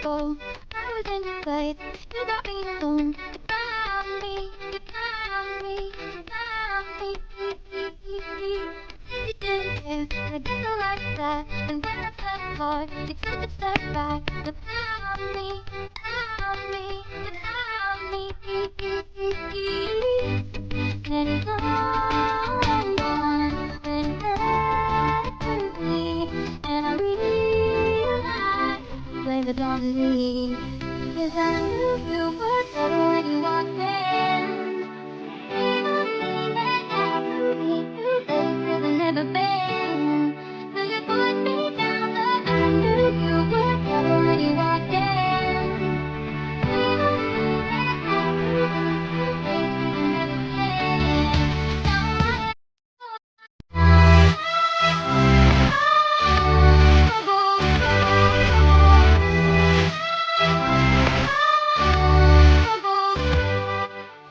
go. I was in your place. You got me alone. You found me. You didn't care. I didn't like that. And when I fell apart, you took a step back. You found me. You found me. Let it go and gone. Let it let me. And I realize, blame it on me. 'Cause I knew you were better when you walked in.